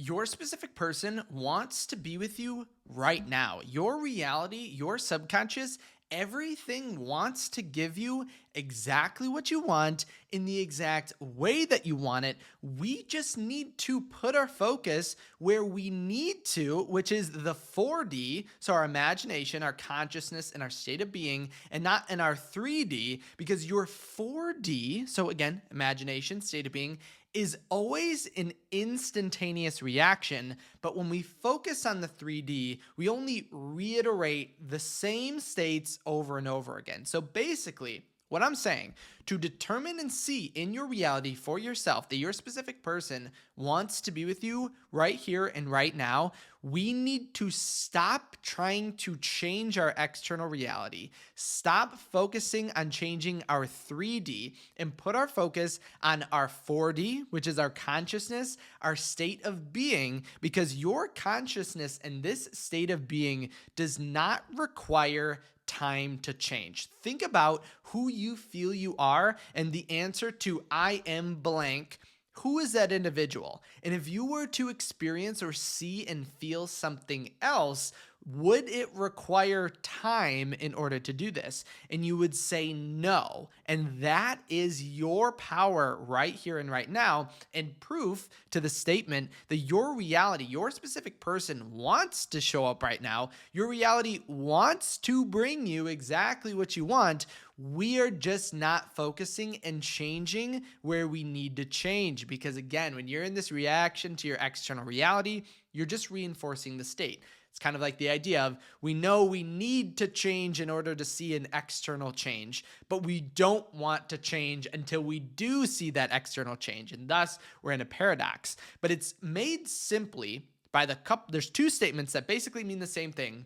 Your specific person wants to be with you right now. Your reality, your subconscious, everything wants to give you exactly what you want in the exact way that you want it. We just need to put our focus where we need to, which is the 4D. So, our imagination, our consciousness, and our state of being, and not in our 3D, because your 4D, so again, imagination, state of being, is always an instantaneous reaction. But when we focus on the 3D, we only reiterate the same states over and over again. So basically, what I'm saying, to determine and see in your reality for yourself that your specific person wants to be with you right here and right now, we need to stop trying to change our external reality, stop focusing on changing our 3D, and put our focus on our 4D, which is our consciousness, our state of being, because your consciousness and this state of being does not require time to change. Think about who you feel you are and the answer to I am blank. Who is that individual? And if you were to experience or see and feel something else, would it require time in order to do this? And you would say no. And that is your power right here and right now, and proof to the statement that your reality, your specific person wants to show up right now. Your reality wants to bring you exactly what you want. We are just not focusing and changing where we need to change. Because again, when you're in this reaction to your external reality, you're just reinforcing the state. It's kind of like the idea of we know we need to change in order to see an external change, but we don't want to change until we do see that external change. And thus, we're in a paradox. But it's made simply by there's two statements that basically mean the same thing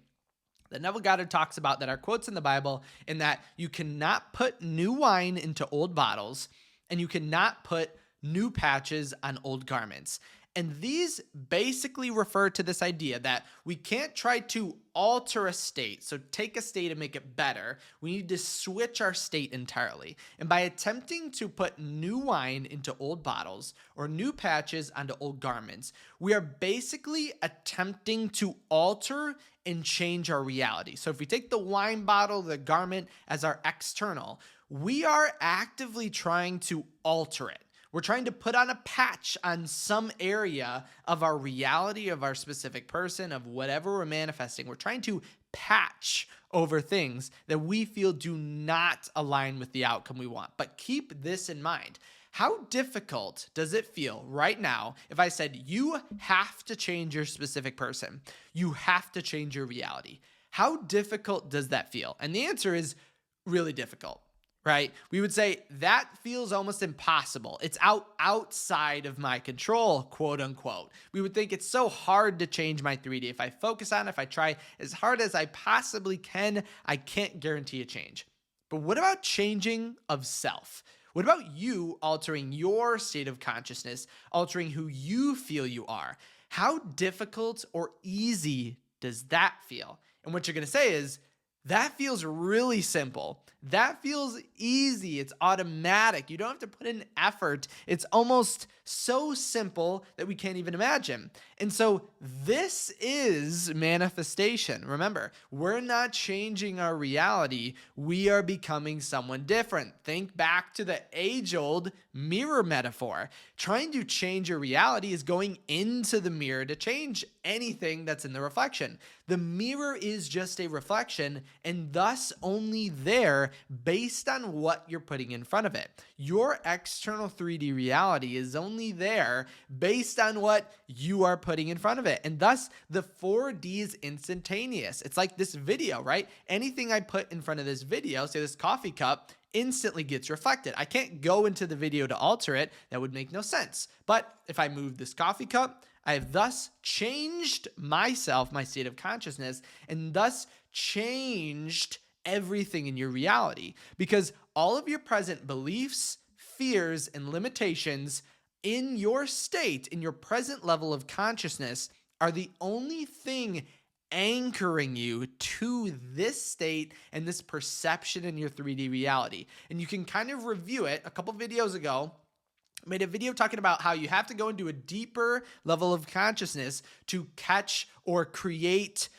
that Neville Goddard talks about that are quotes in the Bible, in that you cannot put new wine into old bottles and you cannot put new patches on old garments. And these basically refer to this idea that we can't try to alter a state. So take a state and make it better. We need to switch our state entirely. And by attempting to put new wine into old bottles or new patches onto old garments, we are basically attempting to alter and change our reality. So if we take the wine bottle, the garment as our external, we are actively trying to alter it. We're trying to put on a patch on some area of our reality, of our specific person, of whatever we're manifesting. We're trying to patch over things that we feel do not align with the outcome we want. But keep this in mind. How difficult does it feel right now if I said you have to change your specific person? You have to change your reality. How difficult does that feel? And the answer is really difficult. Right? We would say that feels almost impossible. It's outside of my control, quote unquote. We would think it's so hard to change my 3D. If I focus on it, if I try as hard as I possibly can, I can't guarantee a change. But what about changing of self? What about you altering your state of consciousness, altering who you feel you are? How difficult or easy does that feel? And what you're going to say is, that feels really simple. That feels easy. It's automatic. You don't have to put in effort. It's almost so simple that we can't even imagine. And so this is manifestation. Remember, we're not changing our reality. We are becoming someone different. Think back to the age-old mirror metaphor. Trying to change your reality is going into the mirror to change anything that's in the reflection. The mirror is just a reflection, and thus only there based on what you're putting in front of it. Your external 3D reality is only there based on what you are putting in front of it. And thus the 4D is instantaneous. It's like this video, right? Anything I put in front of this video, say this coffee cup, instantly gets reflected. I can't go into the video to alter it. That would make no sense. But if I move this coffee cup, I have thus changed myself, my state of consciousness, and thus changed everything in your reality, because all of your present beliefs, fears, and limitations in your state, in your present level of consciousness, are the only thing anchoring you to this state and this perception in your 3D reality. And you can kind of review it. A couple videos ago, made a video talking about how you have to go into a deeper level of consciousness to catch or create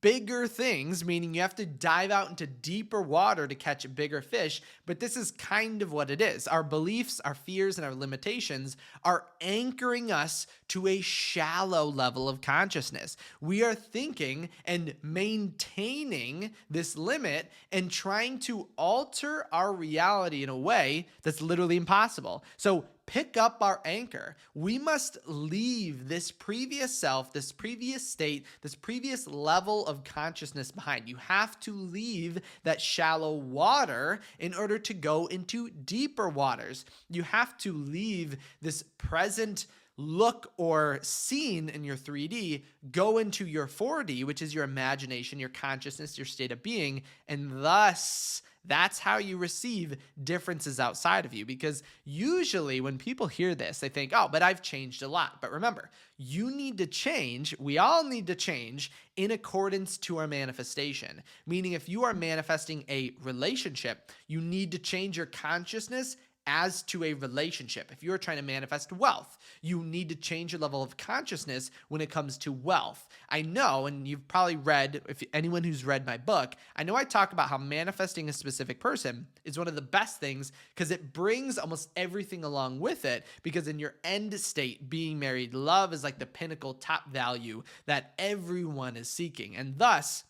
bigger things, meaning you have to dive out into deeper water to catch bigger fish. But this is kind of what it is. Our beliefs, our fears, and our limitations are anchoring us to a shallow level of consciousness. We are thinking and maintaining this limit and trying to alter our reality in a way that's literally impossible. So pick up our anchor. We must leave this previous self, this previous state, this previous level of consciousness behind. You have to leave that shallow water in order to go into deeper waters. You have to leave this present look or scene in your 3D, go into your 4D, which is your imagination, your consciousness, your state of being, and thus that's how you receive differences outside of you. Because usually when people hear this, they think, oh, but I've changed a lot. But remember, you need to change. We all need to change in accordance to our manifestation. Meaning if you are manifesting a relationship, you need to change your consciousness as to a relationship. If you're trying to manifest wealth, you need to change your level of consciousness when it comes to wealth. I know, and you've probably read, if anyone who's read my book, I know I talk about how manifesting a specific person is one of the best things because it brings almost everything along with it. Because in your end state, being married, love is like the pinnacle top value that everyone is seeking. And thus,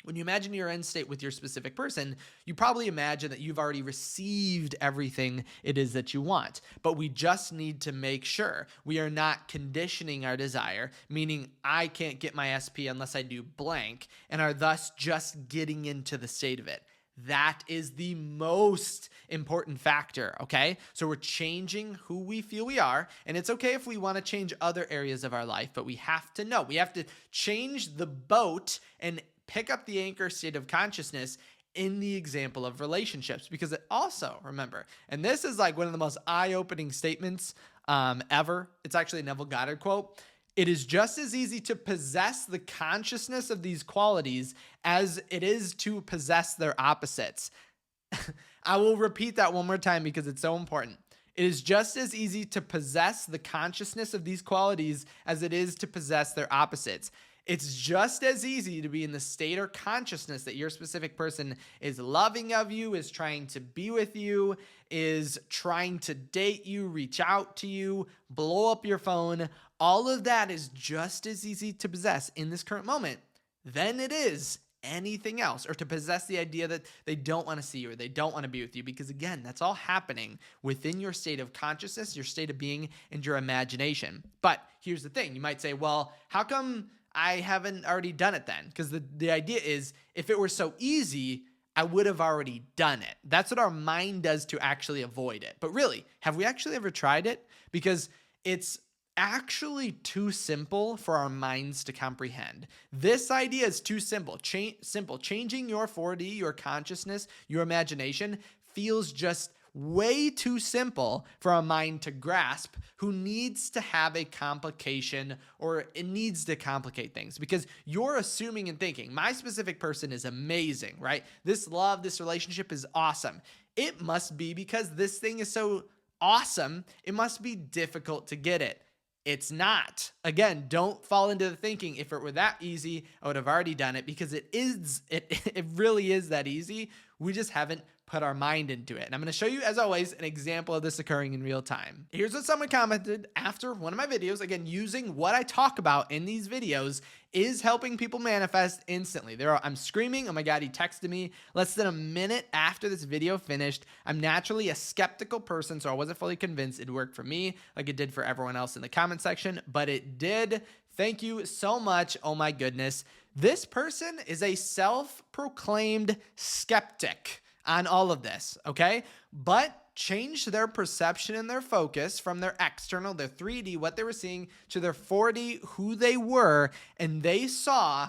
when you imagine your end state with your specific person, you probably imagine that you've already received everything it is that you want. But we just need to make sure we are not conditioning our desire, meaning I can't get my SP unless I do blank, and are thus just getting into the state of it. That is the most important factor, okay? So we're changing who we feel we are, and it's okay if we want to change other areas of our life, but we have to know. We have to change the boat and pick up the anchor state of consciousness in the example of relationships, because it also, remember, and this is like one of the most eye-opening statements ever. It's actually a Neville Goddard quote. It is just as easy to possess the consciousness of these qualities as it is to possess their opposites. I will repeat that one more time because it's so important. It is just as easy to possess the consciousness of these qualities as it is to possess their opposites. It's just as easy to be in the state or consciousness that your specific person is loving of you, is trying to be with you, is trying to date you, reach out to you, blow up your phone. All of that is just as easy to possess in this current moment than it is anything else, or to possess the idea that they don't want to see you or they don't want to be with you. Because again, that's all happening within your state of consciousness, your state of being, and your imagination. But here's the thing. You might say, well, how come I haven't already done it then? Because the idea is, if it were so easy, I would have already done it. That's what our mind does to actually avoid it. But really, have we actually ever tried it? Because it's actually too simple for our minds to comprehend. This idea is too simple. Changing your 4D, your consciousness, your imagination feels just way too simple for a mind to grasp, who needs to have a complication, or it needs to complicate things, because you're assuming and thinking my specific person is amazing, right? This love, this relationship is awesome. It must be because this thing is so awesome, it must be difficult to get it. It's not. Again, don't fall into the thinking, if it were that easy, I would have already done it, because it really is that easy. We just haven't put our mind into it. And I'm going to show you, as always, an example of this occurring in real time. Here's what someone commented after one of my videos. Again, using what I talk about in these videos is helping people manifest instantly. I'm screaming, oh my God, he texted me less than a minute after this video finished. I'm naturally a skeptical person, so I wasn't fully convinced it worked for me like it did for everyone else in the comment section, but it did. Thank you so much. Oh my goodness. This person is a self-proclaimed skeptic on all of this, okay? But changed their perception and their focus from their external, their 3D, what they were seeing, to their 4D, who they were, and they saw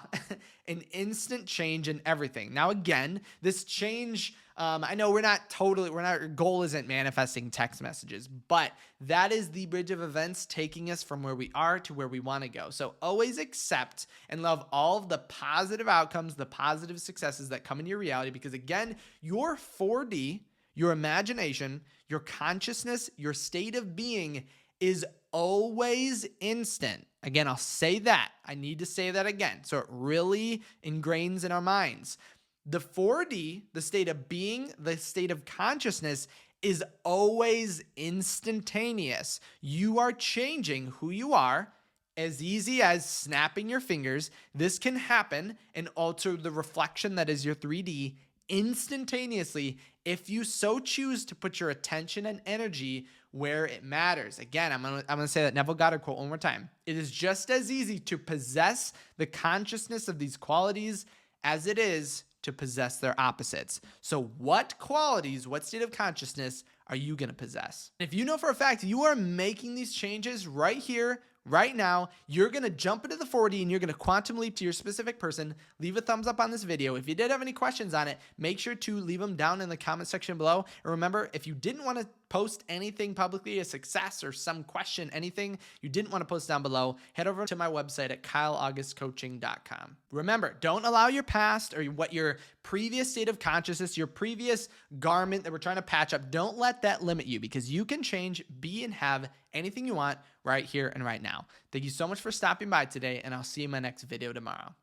an instant change in everything. Now, again, this change, I know our goal isn't manifesting text messages, but that is the bridge of events taking us from where we are to where we want to go. So always accept and love all of the positive outcomes, the positive successes that come into your reality, because again, your 4D, Your imagination, your consciousness, your state of being is always instant. Again, I'll say that. I need to say that again so it really ingrains in our minds. The 4D, the state of being, the state of consciousness, is always instantaneous. You are changing who you are as easy as snapping your fingers. This can happen and alter the reflection that is your 3D instantaneously if you so choose to put your attention and energy where it matters. Again, I'm gonna say that Neville Goddard quote one more time. It is just as easy to possess the consciousness of these qualities as it is to possess their opposites. So what qualities, what state of consciousness are you going to possess? If you know for a fact you are making these changes right here, right now, you're going to jump into the 4D and you're going to quantum leap to your specific person. Leave a thumbs up on this video. If you did have any questions on it, make sure to leave them down in the comment section below. And remember, if you didn't want to post anything publicly, a success or some question, anything you didn't want to post down below, head over to my website at kyleaugustcoaching.com. Remember, don't allow your past or what your previous state of consciousness, your previous garment that we're trying to patch up, don't let that limit you, because you can change, be, and have anything you want right here and right now. Thank you so much for stopping by today, and I'll see you in my next video tomorrow.